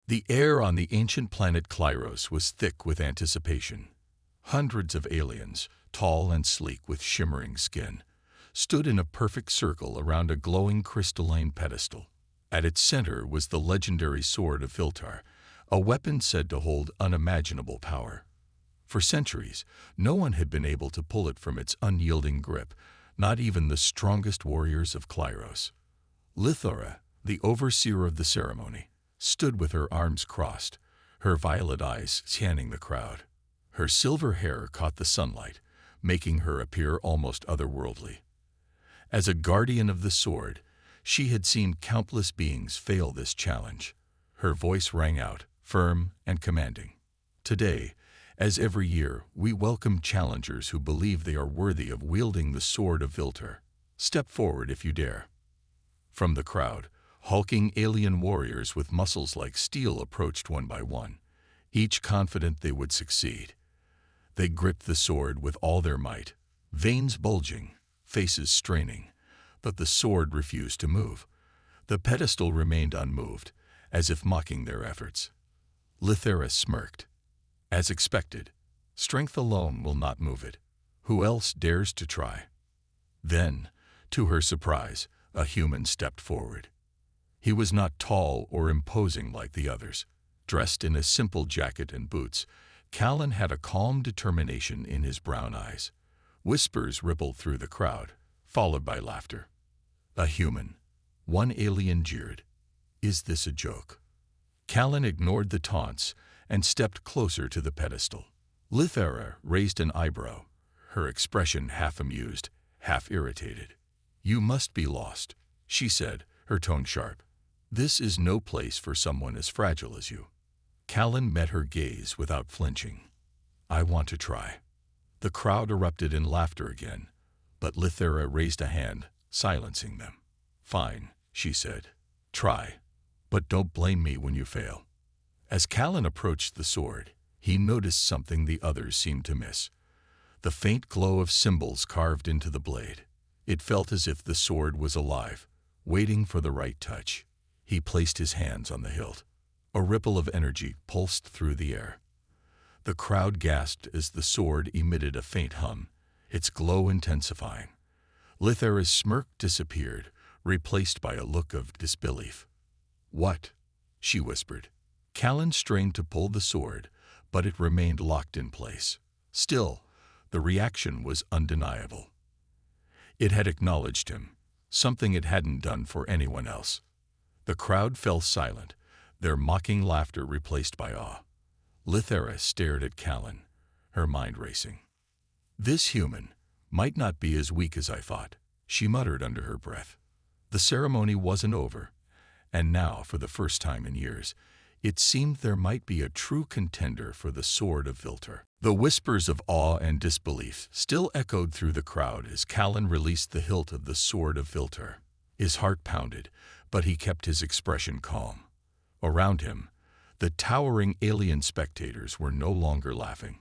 The air on the ancient planet Klyros was thick with anticipation. Hundreds of aliens, tall and sleek with shimmering skin, stood in a perfect circle around a glowing crystalline pedestal. At its center was the legendary Sword of Viltar, a weapon said to hold unimaginable power. For centuries, no one had been able to pull it from its unyielding grip, not even the strongest warriors of Klyros. Lithora, the overseer of the ceremony, stood with her arms crossed, her violet eyes scanning the crowd. Her silver hair caught the sunlight, making her appear almost otherworldly. As a guardian of the sword, she had seen countless beings fail this challenge. Her voice rang out, firm and commanding. Today, as every year, we welcome challengers who believe they are worthy of wielding the Sword of Viltar. Step forward if you dare. From the crowd, hulking alien warriors with muscles like steel approached one by one, each confident they would succeed. They gripped the sword with all their might, veins bulging, faces straining, but the sword refused to move. The pedestal remained unmoved, as if mocking their efforts. Lithera smirked. As expected, strength alone will not move it. Who else dares to try? Then, to her surprise, a human stepped forward. He was not tall or imposing like the others. Dressed in a simple jacket and boots, Callan had a calm determination in his brown eyes. Whispers rippled through the crowd, followed by laughter. A human. One alien jeered. Is this a joke? Callan ignored the taunts and stepped closer to the pedestal. Lithera raised an eyebrow, her expression half amused, half irritated. You must be lost, she said, her tone sharp. This is no place for someone as fragile as you. Callan met her gaze without flinching. I want to try. The crowd erupted in laughter again, but Lithera raised a hand, silencing them. Fine, she said. Try, but don't blame me when you fail. As Callan approached the sword, he noticed something the others seemed to miss. The faint glow of symbols carved into the blade. It felt as if the sword was alive, waiting for the right touch. He placed his hands on the hilt. A ripple of energy pulsed through the air. The crowd gasped as the sword emitted a faint hum, its glow intensifying. Lithera's smirk disappeared, replaced by a look of disbelief. What? She whispered. Callan strained to pull the sword, but it remained locked in place. Still, the reaction was undeniable. It had acknowledged him, something it hadn't done for anyone else. The crowd fell silent, their mocking laughter replaced by awe. Lithera stared at Callan, her mind racing. This human might not be as weak as I thought, she muttered under her breath. The ceremony wasn't over, and now, for the first time in years, it seemed there might be a true contender for the Sword of Viltar. The whispers of awe and disbelief still echoed through the crowd as Callan released the hilt of the Sword of Viltar. His heart pounded, but he kept his expression calm. Around him, the towering alien spectators were no longer laughing.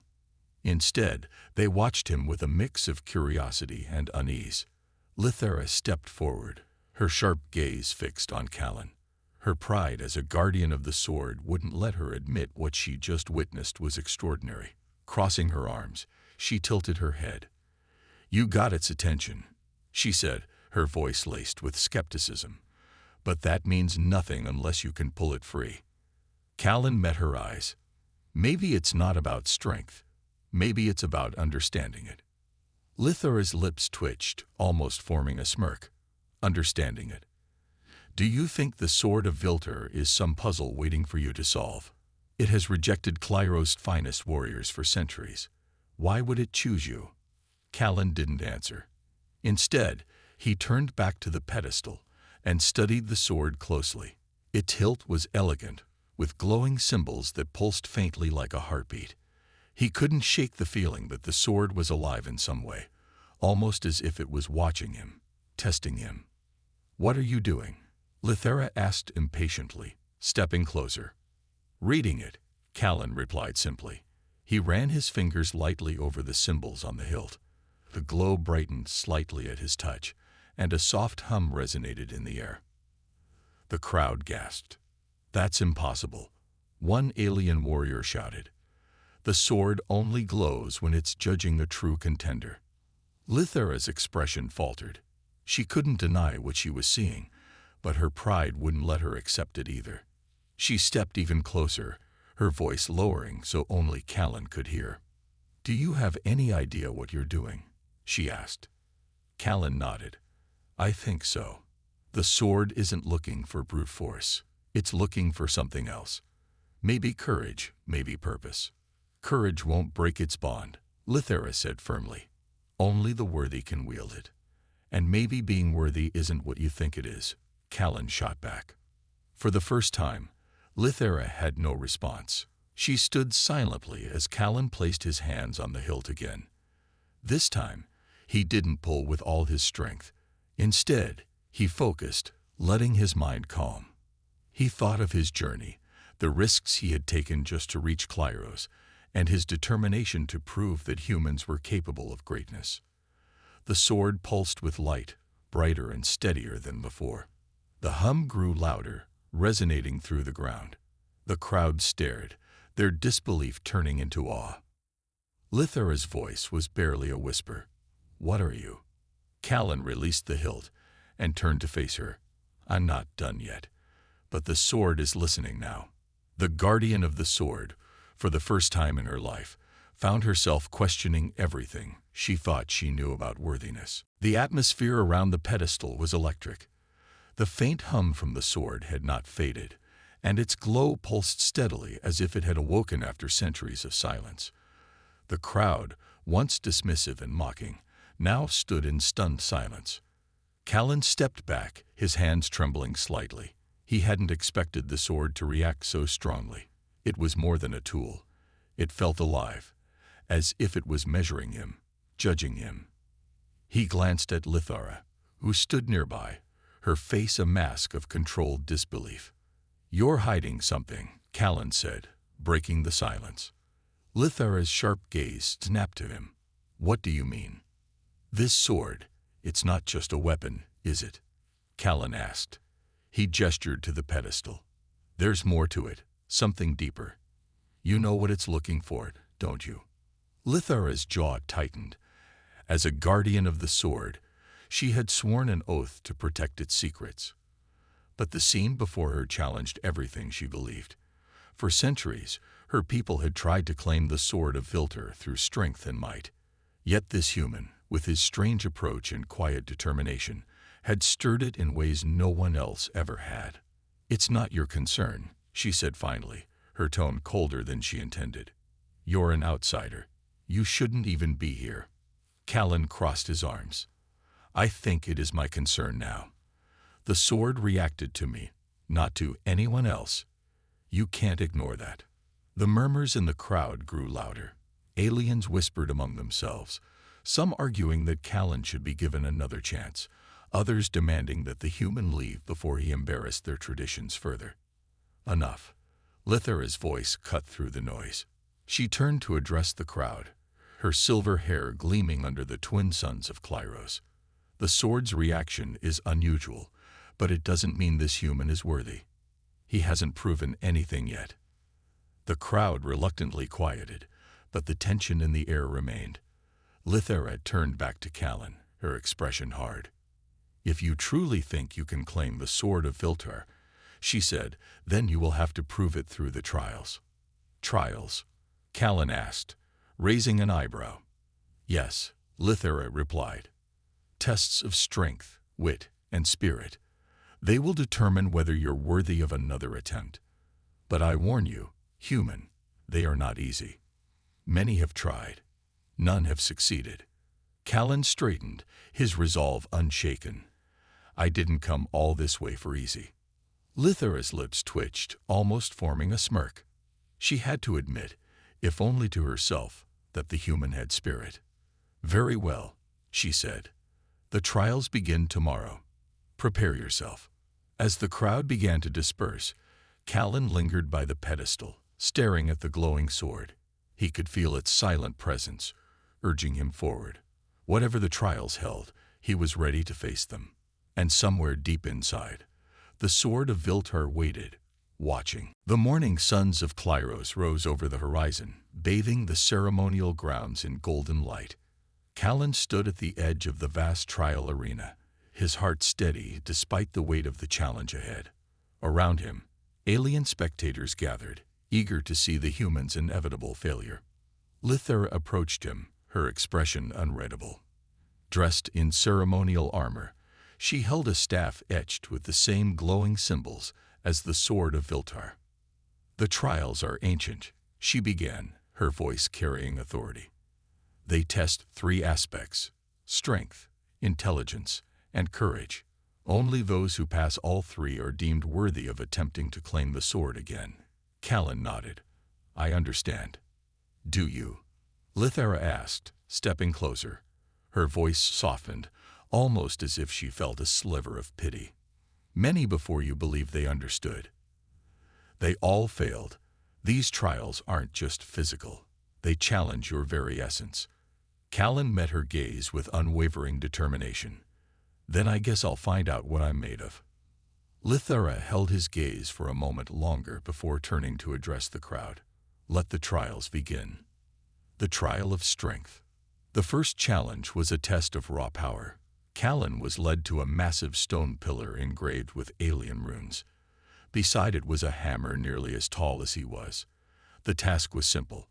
Instead, they watched him with a mix of curiosity and unease. Lithera stepped forward, her sharp gaze fixed on Callan. Her pride as a guardian of the sword wouldn't let her admit what she just witnessed was extraordinary. Crossing her arms, she tilted her head. You got its attention, she said, her voice laced with skepticism. But that means nothing unless you can pull it free. Callan met her eyes. Maybe it's not about strength. Maybe it's about understanding it. Lithera's lips twitched, almost forming a smirk. Understanding it. Do you think the Sword of Viltar is some puzzle waiting for you to solve? It has rejected Klyros' finest warriors for centuries. Why would it choose you? Callan didn't answer. Instead, he turned back to the pedestal and studied the sword closely. Its hilt was elegant, with glowing symbols that pulsed faintly like a heartbeat. He couldn't shake the feeling that the sword was alive in some way, almost as if it was watching him, testing him. What are you doing? Lithera asked impatiently, stepping closer. Reading it, Callan replied simply. He ran his fingers lightly over the symbols on the hilt. The glow brightened slightly at his touch, and a soft hum resonated in the air. The crowd gasped. That's impossible. One alien warrior shouted. The sword only glows when it's judging a true contender. Lithera's expression faltered. She couldn't deny what she was seeing, but her pride wouldn't let her accept it either. She stepped even closer, her voice lowering so only Callan could hear. "Do you have any idea what you're doing?" she asked. Callan nodded. "I think so. The sword isn't looking for brute force. It's looking for something else. Maybe courage, maybe purpose." "Courage won't break its bond," Lithera said firmly. "Only the worthy can wield it. And maybe being worthy isn't what you think it is," Callan shot back. For the first time, Lithera had no response. She stood silently as Callan placed his hands on the hilt again. This time, he didn't pull with all his strength. Instead, he focused, letting his mind calm. He thought of his journey, the risks he had taken just to reach Clyros, and his determination to prove that humans were capable of greatness. The sword pulsed with light, brighter and steadier than before. The hum grew louder, resonating through the ground. The crowd stared, their disbelief turning into awe. Lithera's voice was barely a whisper. "What are you?" Callan released the hilt and turned to face her. "I'm not done yet, but the sword is listening now." The guardian of the sword, for the first time in her life, found herself questioning everything she thought she knew about worthiness. The atmosphere around the pedestal was electric. The faint hum from the sword had not faded, and its glow pulsed steadily as if it had awoken after centuries of silence. The crowd, once dismissive and mocking, now stood in stunned silence. Callan stepped back, his hands trembling slightly. He hadn't expected the sword to react so strongly. It was more than a tool. It felt alive, as if it was measuring him, judging him. He glanced at Lithera, who stood nearby, her face a mask of controlled disbelief. "You're hiding something," Callan said, breaking the silence. Lithera's sharp gaze snapped to him. "What do you mean?" "This sword, it's not just a weapon, is it?" Callan asked. He gestured to the pedestal. "There's more to it, something deeper. You know what it's looking for, don't you?" Lithera's jaw tightened. As a guardian of the sword, she had sworn an oath to protect its secrets. But the scene before her challenged everything she believed. For centuries, her people had tried to claim the sword of Vilter through strength and might. Yet this human, with his strange approach and quiet determination, had stirred it in ways no one else ever had. "It's not your concern," she said finally, her tone colder than she intended. "You're an outsider. You shouldn't even be here." Callan crossed his arms. "I think it is my concern now. The sword reacted to me, not to anyone else. You can't ignore that." The murmurs in the crowd grew louder. Aliens whispered among themselves, some arguing that Callan should be given another chance, others demanding that the human leave before he embarrassed their traditions further. "Enough." Lithera's voice cut through the noise. She turned to address the crowd, her silver hair gleaming under the twin suns of Clyros. "The sword's reaction is unusual, but it doesn't mean this human is worthy. He hasn't proven anything yet." The crowd reluctantly quieted, but the tension in the air remained. Lithera turned back to Callan, her expression hard. "If you truly think you can claim the sword of Viltar," she said, "then you will have to prove it through the trials." "Trials?" Callan asked, raising an eyebrow. "Yes," Lithera replied. "Tests of strength, wit, and spirit. They will determine whether you're worthy of another attempt. But I warn you, human, they are not easy. Many have tried. None have succeeded." Callan straightened, his resolve unshaken. "I didn't come all this way for easy." Lithera's lips twitched, almost forming a smirk. She had to admit, if only to herself, that the human had spirit. "Very well," she said. "The trials begin tomorrow. Prepare yourself." As the crowd began to disperse, Callan lingered by the pedestal, staring at the glowing sword. He could feel its silent presence, urging him forward. Whatever the trials held, he was ready to face them. And somewhere deep inside, the sword of Viltar waited, watching. The morning suns of Clyros rose over the horizon, bathing the ceremonial grounds in golden light. Callan stood at the edge of the vast trial arena, his heart steady despite the weight of the challenge ahead. Around him, alien spectators gathered, eager to see the human's inevitable failure. Lithera approached him, her expression unreadable. Dressed in ceremonial armor, she held a staff etched with the same glowing symbols as the sword of Viltar. "The trials are ancient," she began, her voice carrying authority. "They test 3 aspects: strength, intelligence, and courage. Only those who pass all 3 are deemed worthy of attempting to claim the sword again." Callan nodded. "I understand." "Do you?" Lithera asked, stepping closer. Her voice softened, almost as if she felt a sliver of pity. "Many before you believed they understood. They all failed. These trials aren't just physical. They challenge your very essence." Callan met her gaze with unwavering determination. "Then I guess I'll find out what I'm made of." Lithera held his gaze for a moment longer before turning to address the crowd. "Let the trials begin." The trial of strength. The first challenge was a test of raw power. Callan was led to a massive stone pillar engraved with alien runes. Beside it was a hammer nearly as tall as he was. The task was simple: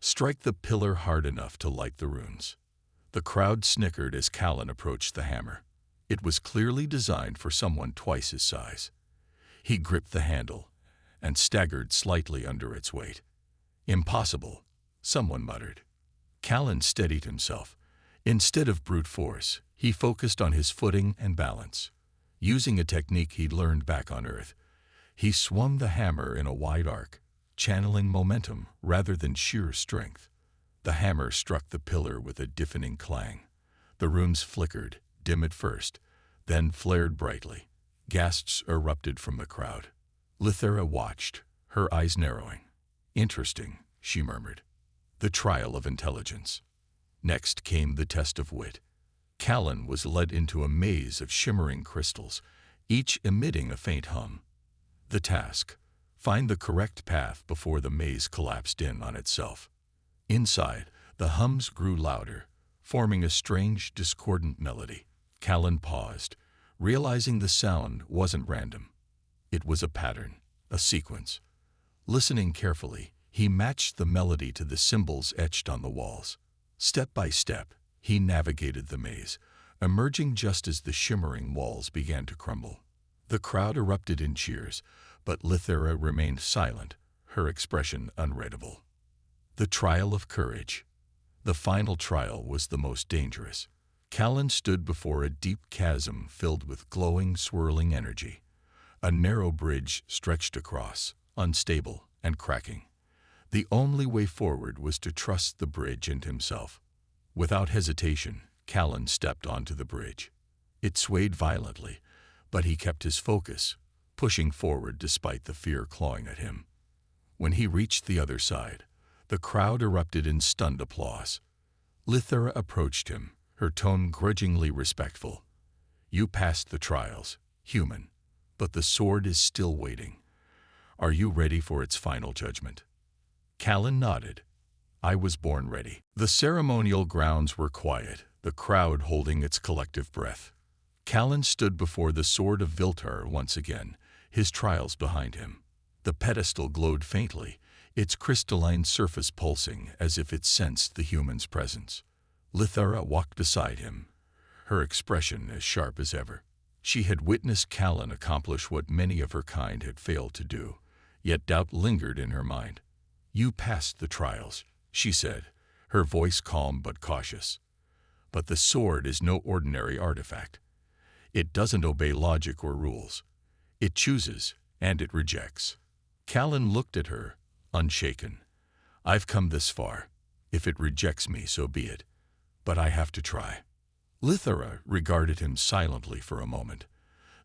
strike the pillar hard enough to light the runes. The crowd snickered as Callan approached the hammer. It was clearly designed for someone twice his size. He gripped the handle and staggered slightly under its weight. "Impossible," someone muttered. Callan steadied himself. Instead of brute force, he focused on his footing and balance. Using a technique he'd learned back on Earth, he swung the hammer in a wide arc, channeling momentum rather than sheer strength. The hammer struck the pillar with a deafening clang. The runes flickered, dim at first, then flared brightly. Gasps erupted from the crowd. Lithera watched, her eyes narrowing. "Interesting," she murmured. The trial of intelligence. Next came the test of wit. Callan was led into a maze of shimmering crystals, each emitting a faint hum. The task: find the correct path before the maze collapsed in on itself. Inside, the hums grew louder, forming a strange, discordant melody. Callan paused, realizing the sound wasn't random. It was a pattern, a sequence. Listening carefully, he matched the melody to the symbols etched on the walls. Step by step, he navigated the maze, emerging just as the shimmering walls began to crumble. The crowd erupted in cheers, but Lithera remained silent, her expression unreadable. The trial of courage. The final trial was the most dangerous. Callan stood before a deep chasm filled with glowing, swirling energy. A narrow bridge stretched across, unstable and cracking. The only way forward was to trust the bridge and himself. Without hesitation, Callan stepped onto the bridge. It swayed violently, but he kept his focus, pushing forward despite the fear clawing at him. When he reached the other side, the crowd erupted in stunned applause. Lithera approached him, her tone grudgingly respectful. "You passed the trials, human, but the sword is still waiting. Are you ready for its final judgment?" Callan nodded. "I was born ready." The ceremonial grounds were quiet, the crowd holding its collective breath. Callan stood before the sword of Viltar once again, his trials behind him. The pedestal glowed faintly, its crystalline surface pulsing as if it sensed the human's presence. Lithera walked beside him, her expression as sharp as ever. She had witnessed Callan accomplish what many of her kind had failed to do, yet doubt lingered in her mind. "You passed the trials," she said, her voice calm but cautious. "But the sword is no ordinary artifact. It doesn't obey logic or rules. It chooses, and it rejects." Callan looked at her, unshaken. "I've come this far. If it rejects me, so be it. But I have to try." Lithera regarded him silently for a moment,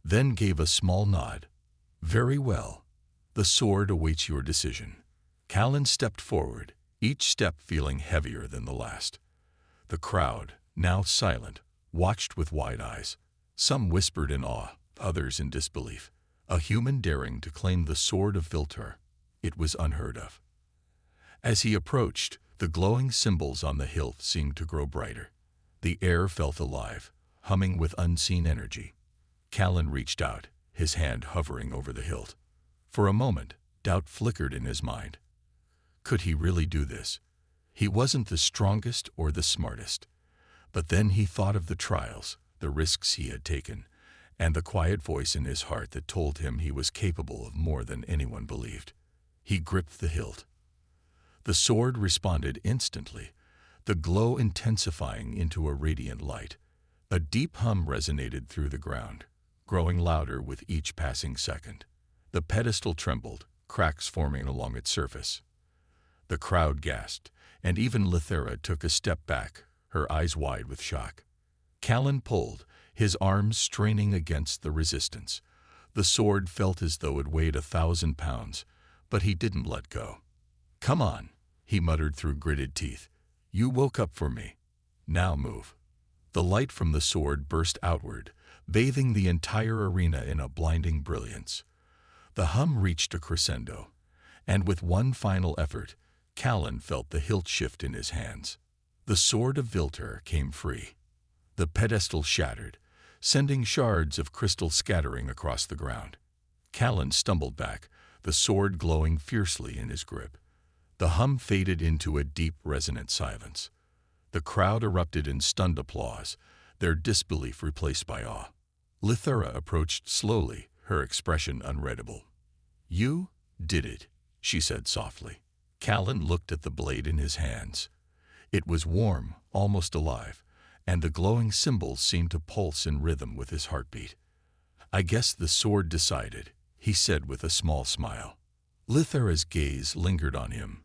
then gave a small nod. "Very well. The sword awaits your decision." Callan stepped forward, each step feeling heavier than the last. The crowd, now silent, watched with wide eyes. Some whispered in awe, others in disbelief. A human daring to claim the sword of Viltar. It was unheard of. As he approached, the glowing symbols on the hilt seemed to grow brighter. The air felt alive, humming with unseen energy. Callan reached out, his hand hovering over the hilt. For a moment, doubt flickered in his mind. Could he really do this? He wasn't the strongest or the smartest. But then he thought of the trials, the risks he had taken, and the quiet voice in his heart that told him he was capable of more than anyone believed. He gripped the hilt. The sword responded instantly, the glow intensifying into a radiant light. A deep hum resonated through the ground, growing louder with each passing second. The pedestal trembled, cracks forming along its surface. The crowd gasped, and even Lithera took a step back, her eyes wide with shock. Callan pulled, his arms straining against the resistance. The sword felt as though it weighed 1,000 pounds, but he didn't let go. "Come on," he muttered through gritted teeth. "You woke up for me. Now move." The light from the sword burst outward, bathing the entire arena in a blinding brilliance. The hum reached a crescendo, and with one final effort, Callan felt the hilt shift in his hands. The sword of Viltar came free. The pedestal shattered, sending shards of crystal scattering across the ground. Callan stumbled back, the sword glowing fiercely in his grip. The hum faded into a deep, resonant silence. The crowd erupted in stunned applause, their disbelief replaced by awe. Lithera approached slowly, her expression unreadable. "You did it," she said softly. Callan looked at the blade in his hands. It was warm, almost alive, and the glowing symbols seemed to pulse in rhythm with his heartbeat. "I guess the sword decided," he said with a small smile. Lithera's gaze lingered on him.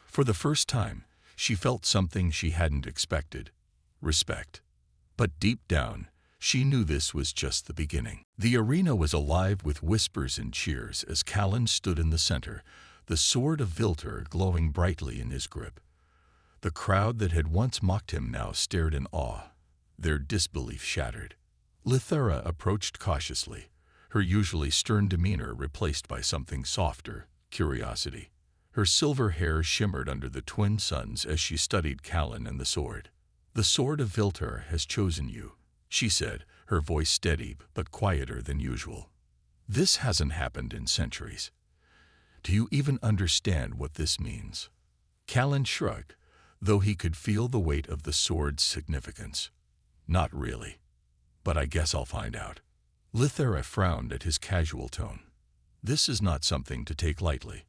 For the first time, she felt something she hadn't expected: respect. But deep down, she knew this was just the beginning. The arena was alive with whispers and cheers as Callan stood in the center, the sword of Viltar glowing brightly in his grip. The crowd that had once mocked him now stared in awe, their disbelief shattered. Lithera approached cautiously, her usually stern demeanor replaced by something softer: curiosity. Her silver hair shimmered under the twin suns as she studied Callan and the sword. "The sword of Viltar has chosen you," she said, her voice steady but quieter than usual. "This hasn't happened in centuries. Do you even understand what this means?" Callan shrugged, though he could feel the weight of the sword's significance. "Not really. But I guess I'll find out." Lithera frowned at his casual tone. "This is not something to take lightly.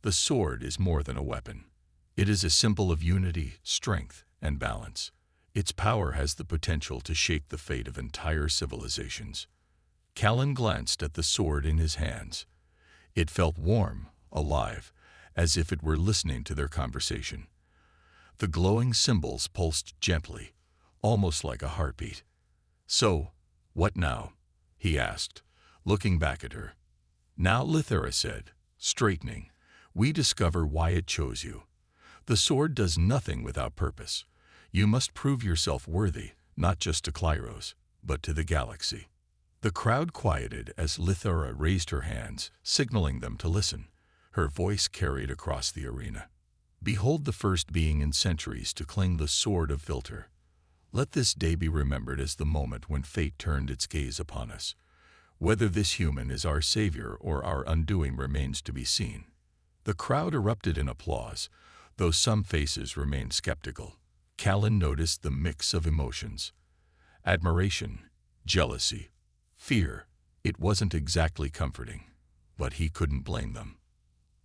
The sword is more than a weapon. It is a symbol of unity, strength, and balance. Its power has the potential to shape the fate of entire civilizations." Callan glanced at the sword in his hands. It felt warm, alive, as if it were listening to their conversation. The glowing symbols pulsed gently, almost like a heartbeat. "So, what now?" he asked, looking back at her. "Now," Lithera said, straightening, "we discover why it chose you. The sword does nothing without purpose. You must prove yourself worthy, not just to Clyros, but to the galaxy." The crowd quieted as Lithera raised her hands, signaling them to listen. Her voice carried across the arena. "Behold the first being in centuries to claim the sword of Viltar. Let this day be remembered as the moment when fate turned its gaze upon us. Whether this human is our savior or our undoing remains to be seen." The crowd erupted in applause, though some faces remained skeptical. Callan noticed the mix of emotions: admiration, jealousy, fear. It wasn't exactly comforting, but he couldn't blame them.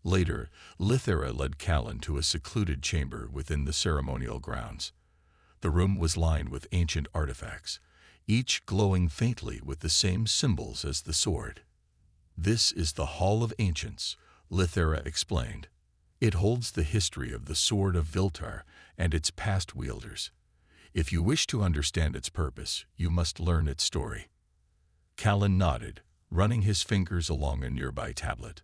Later, Lithera led Callan to a secluded chamber within the ceremonial grounds. The room was lined with ancient artifacts, each glowing faintly with the same symbols as the sword. "This is the Hall of Ancients," Lithera explained. "It holds the history of the sword of Viltar and its past wielders. If you wish to understand its purpose, you must learn its story." Callan nodded, running his fingers along a nearby tablet.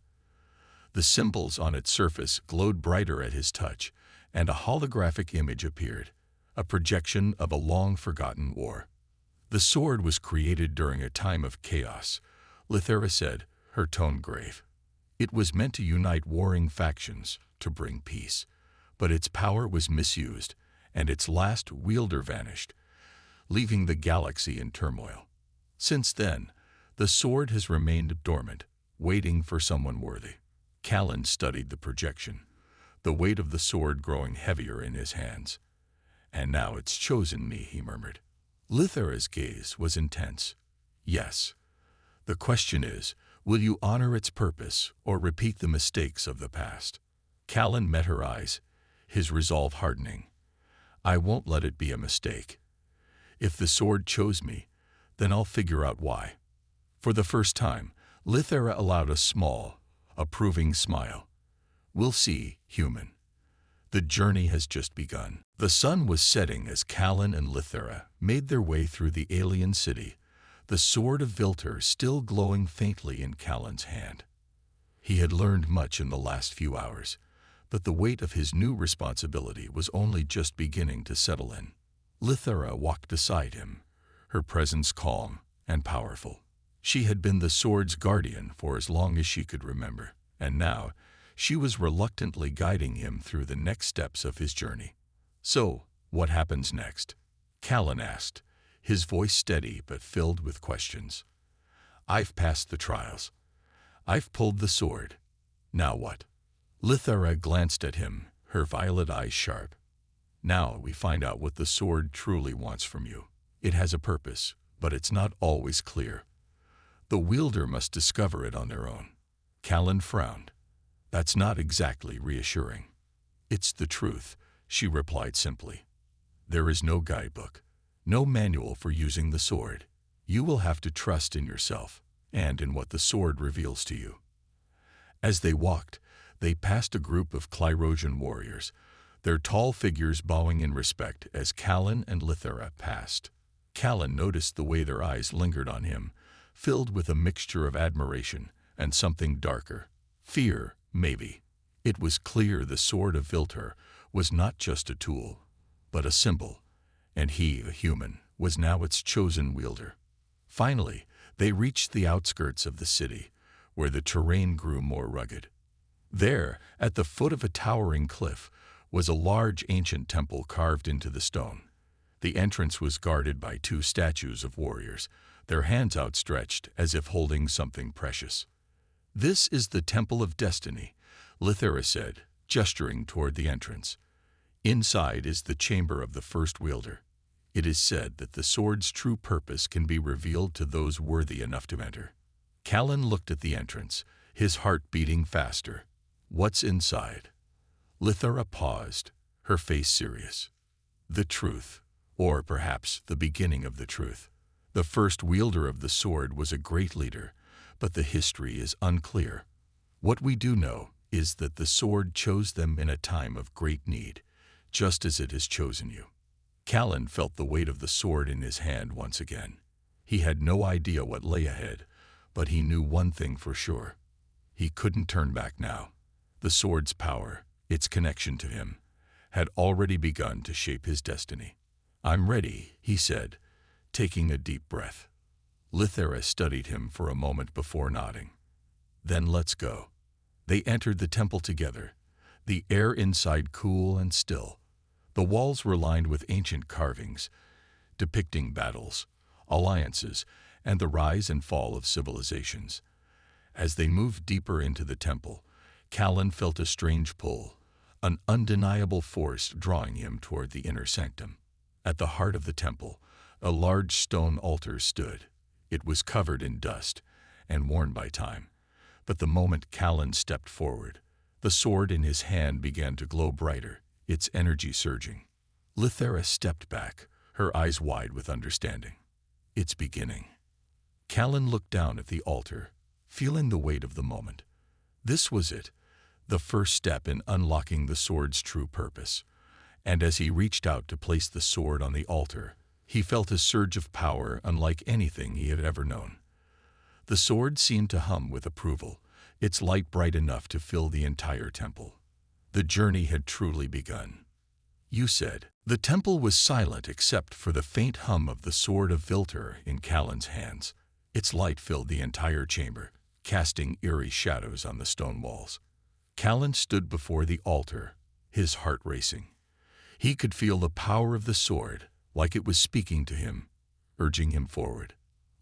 The symbols on its surface glowed brighter at his touch, and a holographic image appeared, a projection of a long-forgotten war. "The sword was created during a time of chaos," Lithera said, her tone grave. It was meant to unite warring factions, to bring peace. But its power was misused, and its last wielder vanished, leaving the galaxy in turmoil. Since then, the sword has remained dormant, waiting for someone worthy. Callan studied the projection, the weight of the sword growing heavier in his hands. "And now it's chosen me," he murmured. Lithera's gaze was intense. "Yes. The question is, will you honor its purpose or repeat the mistakes of the past?" Callan met her eyes, his resolve hardening. "I won't let it be a mistake. If the sword chose me, then I'll figure out why." For the first time, Lithera allowed a small, approving smile. "We'll see, human. The journey has just begun." The sun was setting as Callan and Lithera made their way through the alien city, the sword of Vilter still glowing faintly in Callan's hand. He had learned much in the last few hours, but the weight of his new responsibility was only just beginning to settle in. Lithera walked beside him, her presence calm and powerful. She had been the sword's guardian for as long as she could remember, and now she was reluctantly guiding him through the next steps of his journey. "So, what happens next?" Callan asked, his voice steady but filled with questions. "I've passed the trials. I've pulled the sword. Now what?" Lithera glanced at him, her violet eyes sharp. "Now we find out what the sword truly wants from you. It has a purpose, but it's not always clear. The wielder must discover it on their own." Callan frowned. "That's not exactly reassuring." "It's the truth," she replied simply. "There is no guidebook, no manual for using the sword. You will have to trust in yourself and in what the sword reveals to you." As they walked, they passed a group of Clyrosian warriors, their tall figures bowing in respect as Callan and Lithera passed. Callan noticed the way their eyes lingered on him, filled with a mixture of admiration and something darker. Fear, maybe. It was clear the sword of Vilter was not just a tool, but a symbol, and he, a human, was now its chosen wielder. Finally, they reached the outskirts of the city, where the terrain grew more rugged. There, at the foot of a towering cliff, was a large ancient temple carved into the stone. The entrance was guarded by two statues of warriors, their hands outstretched as if holding something precious. "This is the Temple of Destiny," Lithera said, gesturing toward the entrance. "Inside is the chamber of the first wielder. It is said that the sword's true purpose can be revealed to those worthy enough to enter." Callan looked at the entrance, his heart beating faster. "What's inside?" Lithera paused, her face serious. "The truth, or perhaps the beginning of the truth. The first wielder of the sword was a great leader, but the history is unclear. What we do know is that the sword chose them in a time of great need, just as it has chosen you." Callan felt the weight of the sword in his hand once again. He had no idea what lay ahead, but he knew one thing for sure. He couldn't turn back now. The sword's power, its connection to him, had already begun to shape his destiny. "I'm ready," he said, taking a deep breath. Lithera studied him for a moment before nodding. "Then let's go." They entered the temple together, the air inside cool and still. The walls were lined with ancient carvings, depicting battles, alliances, and the rise and fall of civilizations. As they moved deeper into the temple, Callan felt a strange pull, an undeniable force drawing him toward the inner sanctum. At the heart of the temple, a large stone altar stood. It was covered in dust and worn by time, but the moment Callan stepped forward, the sword in his hand began to glow brighter, its energy surging. Lithera stepped back, her eyes wide with understanding. "It's beginning." Callan looked down at the altar, feeling the weight of the moment. This was it, the first step in unlocking the sword's true purpose. And as he reached out to place the sword on the altar, he felt a surge of power unlike anything he had ever known. The sword seemed to hum with approval, its light bright enough to fill the entire temple. The journey had truly begun. "You said." The temple was silent except for the faint hum of the sword of Vilter in Callan's hands. Its light filled the entire chamber, casting eerie shadows on the stone walls. Callan stood before the altar, his heart racing. He could feel the power of the sword, like it was speaking to him, urging him forward.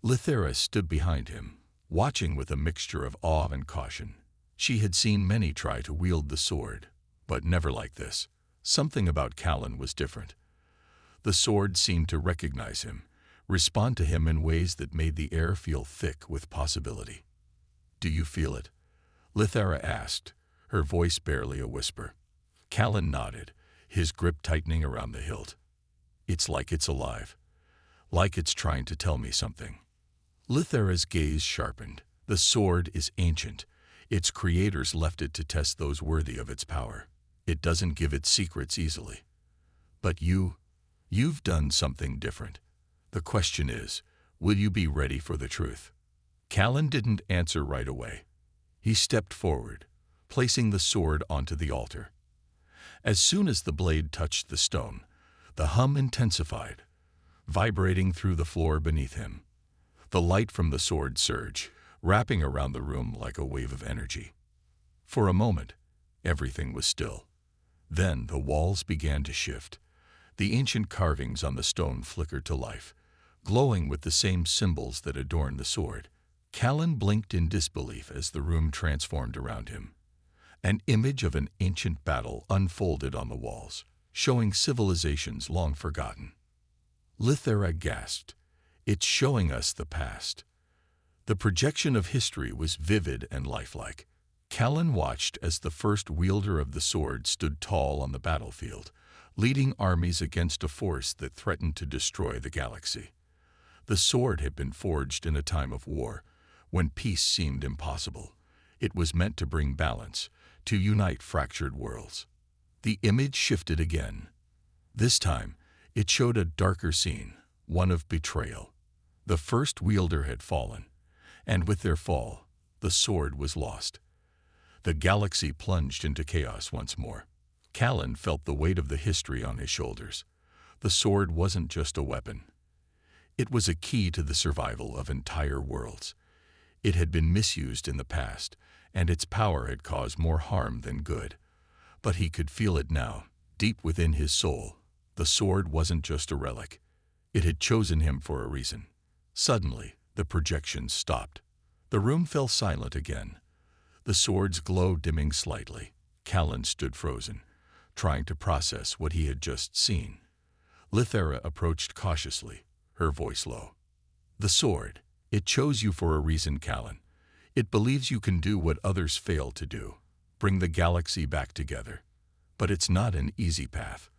Lithera stood behind him, watching with a mixture of awe and caution. She had seen many try to wield the sword, but never like this. Something about Callan was different. The sword seemed to recognize him, respond to him in ways that made the air feel thick with possibility. "Do you feel it?" Lithera asked, her voice barely a whisper. Callan nodded, his grip tightening around the hilt. "It's like it's alive. Like it's trying to tell me something." Lithera's gaze sharpened. The sword is ancient. Its creators left it to test those worthy of its power. It doesn't give its secrets easily. But you've done something different. The question is, will you be ready for the truth? Callan didn't answer right away. He stepped forward, placing the sword onto the altar. As soon as the blade touched the stone, the hum intensified, vibrating through the floor beneath him. The light from the sword surged, wrapping around the room like a wave of energy. For a moment, everything was still. Then the walls began to shift. The ancient carvings on the stone flickered to life, glowing with the same symbols that adorned the sword. Callan blinked in disbelief as the room transformed around him. An image of an ancient battle unfolded on the walls, showing civilizations long forgotten. Lithera gasped. "It's showing us the past." The projection of history was vivid and lifelike. Callan watched as the first wielder of the sword stood tall on the battlefield, leading armies against a force that threatened to destroy the galaxy. The sword had been forged in a time of war, when peace seemed impossible. It was meant to bring balance, to unite fractured worlds. The image shifted again. This time, it showed a darker scene, one of betrayal. The first wielder had fallen, and with their fall, the sword was lost. The galaxy plunged into chaos once more. Callan felt the weight of the history on his shoulders. The sword wasn't just a weapon. It was a key to the survival of entire worlds. It had been misused in the past, and its power had caused more harm than good. But he could feel it now, deep within his soul. The sword wasn't just a relic. It had chosen him for a reason. Suddenly, the projections stopped. The room fell silent again. The sword's glow dimming slightly. Callan stood frozen, trying to process what he had just seen. Lithera approached cautiously, her voice low. "The sword, it chose you for a reason, Callan. It believes you can do what others failed to do, bring the galaxy back together. But it's not an easy path.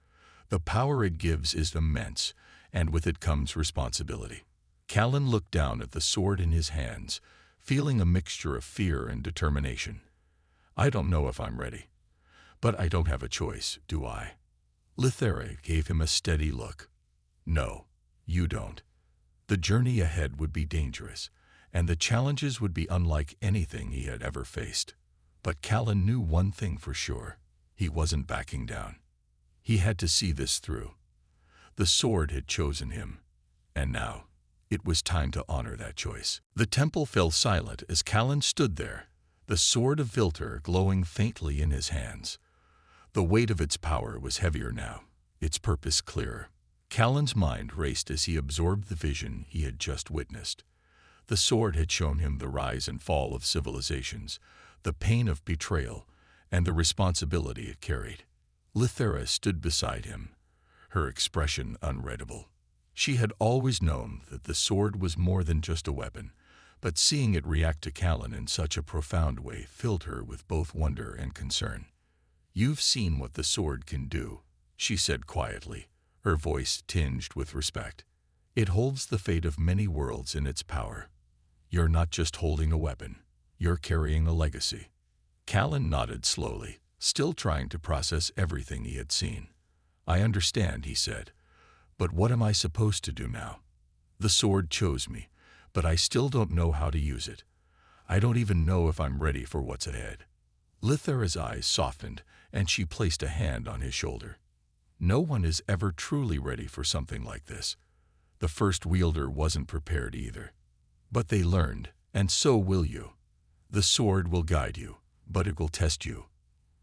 The power it gives is immense, and with it comes responsibility." Callan looked down at the sword in his hands, feeling a mixture of fear and determination. "I don't know if I'm ready. But I don't have a choice, do I?" Lithera gave him a steady look. "No, you don't. The journey ahead would be dangerous, and the challenges would be unlike anything he had ever faced. But Callan knew one thing for sure. He wasn't backing down. He had to see this through. The sword had chosen him, and now it was time to honor that choice. The temple fell silent as Callan stood there, the sword of Vilter glowing faintly in his hands. The weight of its power was heavier now, its purpose clearer. Callan's mind raced as he absorbed the vision he had just witnessed. The sword had shown him the rise and fall of civilizations, the pain of betrayal, and the responsibility it carried. Lithera stood beside him, her expression unreadable. She had always known that the sword was more than just a weapon, but seeing it react to Callan in such a profound way filled her with both wonder and concern. "You've seen what the sword can do," she said quietly, her voice tinged with respect. "It holds the fate of many worlds in its power. You're not just holding a weapon, you're carrying a legacy." Callan nodded slowly, still trying to process everything he had seen. "I understand," he said. "But what am I supposed to do now? The sword chose me, but I still don't know how to use it. I don't even know if I'm ready for what's ahead." Lithera's eyes softened, and she placed a hand on his shoulder. "No one is ever truly ready for something like this. The first wielder wasn't prepared either. But they learned, and so will you. The sword will guide you, but it will test you.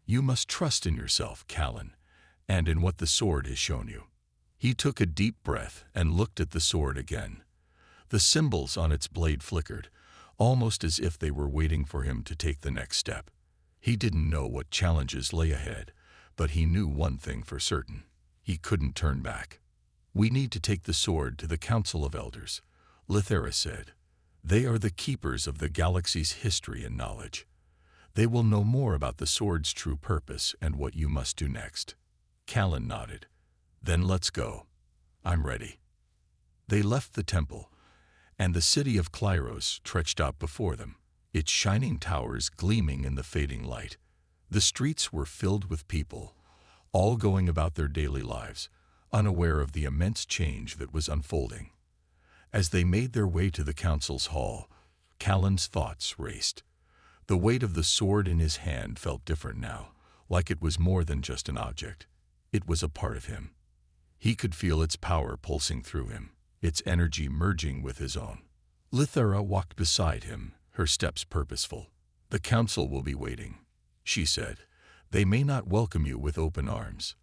You must trust in yourself, Callan, and in what the sword has shown you. He took a deep breath and looked at the sword again. The symbols on its blade flickered, almost as if they were waiting for him to take the next step. He didn't know what challenges lay ahead, but he knew one thing for certain. He couldn't turn back. "We need to take the sword to the Council of Elders," Lithera said. "They are the keepers of the galaxy's history and knowledge. They will know more about the sword's true purpose and what you must do next." Callan nodded. "Then let's go. I'm ready." They left the temple, and the city of Clyros stretched out before them, its shining towers gleaming in the fading light. The streets were filled with people, all going about their daily lives, unaware of the immense change that was unfolding. As they made their way to the council's hall, Callan's thoughts raced. The weight of the sword in his hand felt different now, like it was more than just an object. It was a part of him. He could feel its power pulsing through him, its energy merging with his own. Lithera walked beside him, her steps purposeful. "The council will be waiting," she said. "They may not welcome you with open arms.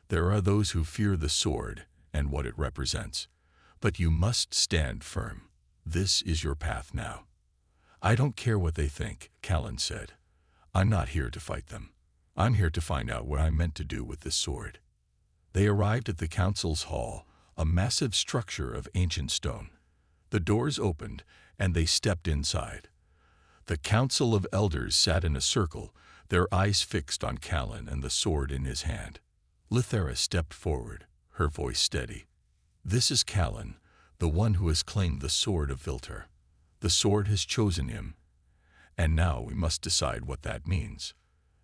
There are those who fear the sword and what it represents. But you must stand firm. This is your path now." "I don't care what they think," Callan said. "I'm not here to fight them. I'm here to find out what I'm meant to do with this sword." They arrived at the council's hall, a massive structure of ancient stone. The doors opened, and they stepped inside. The Council of Elders sat in a circle, their eyes fixed on Callan and the sword in his hand. Lithera stepped forward, her voice steady. "This is Callan, the one who has claimed the sword of Vilter. The sword has chosen him, and now we must decide what that means."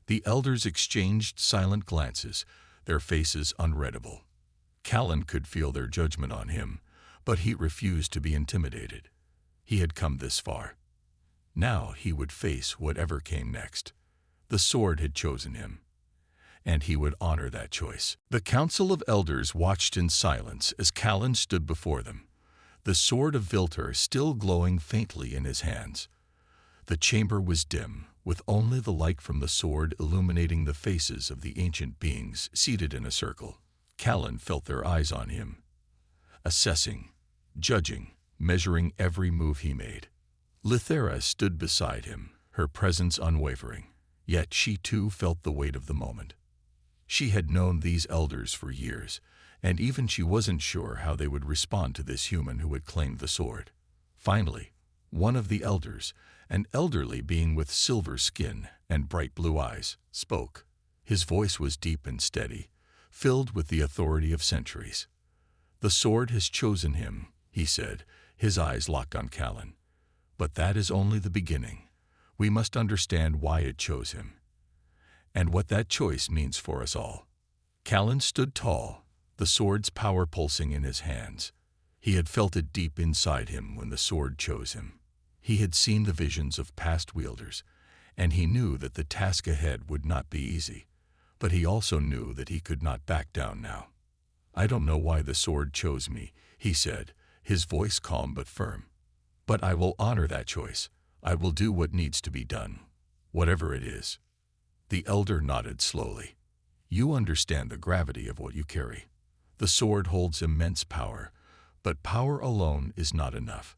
The elders exchanged silent glances, their faces unreadable. Callan could feel their judgment on him, but he refused to be intimidated. He had come this far. Now he would face whatever came next. The sword had chosen him, and he would honor that choice. The Council of Elders watched in silence as Callan stood before them, the sword of Vilter still glowing faintly in his hands. The chamber was dim, with only the light from the sword illuminating the faces of the ancient beings seated in a circle. Callan felt their eyes on him, assessing, judging, measuring every move he made. Lithera stood beside him, her presence unwavering, yet she too felt the weight of the moment. She had known these elders for years, and even she wasn't sure how they would respond to this human who had claimed the sword. Finally, one of the elders, an elderly being with silver skin and bright blue eyes, spoke. His voice was deep and steady, filled with the authority of centuries. "The sword has chosen him," he said, his eyes locked on Callan. "But that is only the beginning. We must understand why it chose him, and what that choice means for us all." Callan stood tall, the sword's power pulsing in his hands. He had felt it deep inside him when the sword chose him. He had seen the visions of past wielders, and he knew that the task ahead would not be easy. But he also knew that he could not back down now. "I don't know why the sword chose me," he said, his voice calm but firm. "But I will honor that choice. I will do what needs to be done, whatever it is." The elder nodded slowly. "You understand the gravity of what you carry. The sword holds immense power, but power alone is not enough.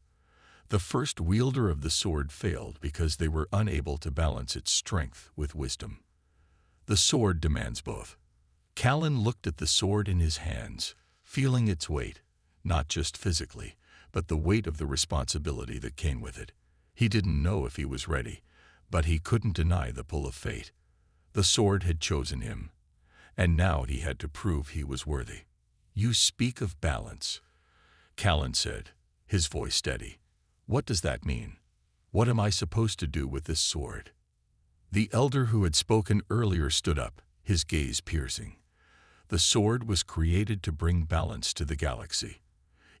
The first wielder of the sword failed because they were unable to balance its strength with wisdom. The sword demands both." Callan looked at the sword in his hands, feeling its weight, not just physically, but the weight of the responsibility that came with it. He didn't know if he was ready, but he couldn't deny the pull of fate. The sword had chosen him, and now he had to prove he was worthy. "You speak of balance," Callan said, his voice steady. "What does that mean? What am I supposed to do with this sword?" The elder who had spoken earlier stood up, his gaze piercing. The sword was created to bring balance to the galaxy.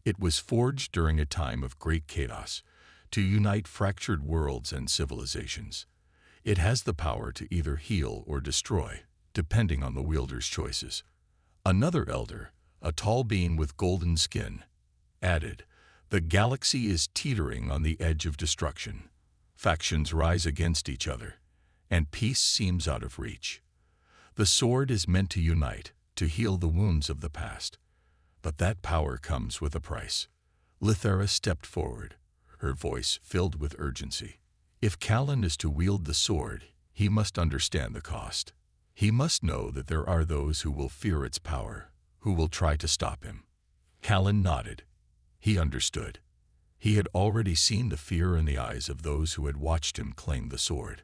It was forged during a time of great chaos, to unite fractured worlds and civilizations. It has the power to either heal or destroy, depending on the wielder's choices. Another elder, a tall being with golden skin, added, The galaxy is teetering on the edge of destruction. Factions rise against each other, and peace seems out of reach. The sword is meant to unite, to heal the wounds of the past. But that power comes with a price. Lithera stepped forward, her voice filled with urgency. If Callan is to wield the sword, he must understand the cost. He must know that there are those who will fear its power, who will try to stop him. Callan nodded. He understood. He had already seen the fear in the eyes of those who had watched him claim the sword.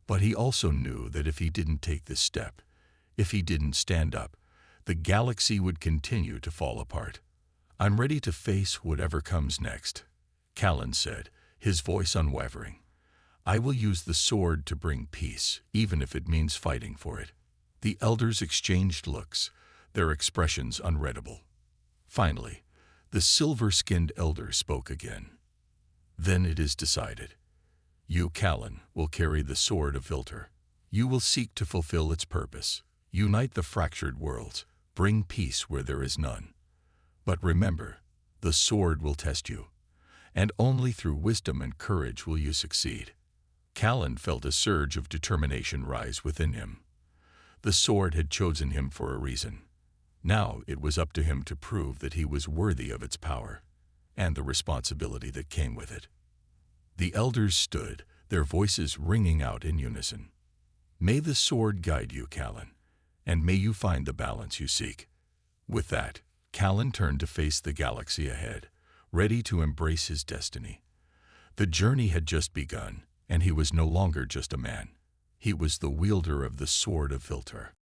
But he also knew that if he didn't take this step, if he didn't stand up, the galaxy would continue to fall apart. "I'm ready to face whatever comes next," Callan said, his voice unwavering. "I will use the sword to bring peace, even if it means fighting for it." The elders exchanged looks, their expressions unreadable. Finally, the silver-skinned elder spoke again. "Then it is decided. You, Callan, will carry the sword of Vilter. You will seek to fulfill its purpose, unite the fractured worlds, bring peace where there is none. But remember, the sword will test you, and only through wisdom and courage will you succeed." Callan felt a surge of determination rise within him. The sword had chosen him for a reason. Now it was up to him to prove that he was worthy of its power, and the responsibility that came with it. The elders stood, their voices ringing out in unison. "May the sword guide you, Callan, and may you find the balance you seek." With that, Callan turned to face the galaxy ahead, ready to embrace his destiny. The journey had just begun, and he was no longer just a man. He was the wielder of the sword of Vilter.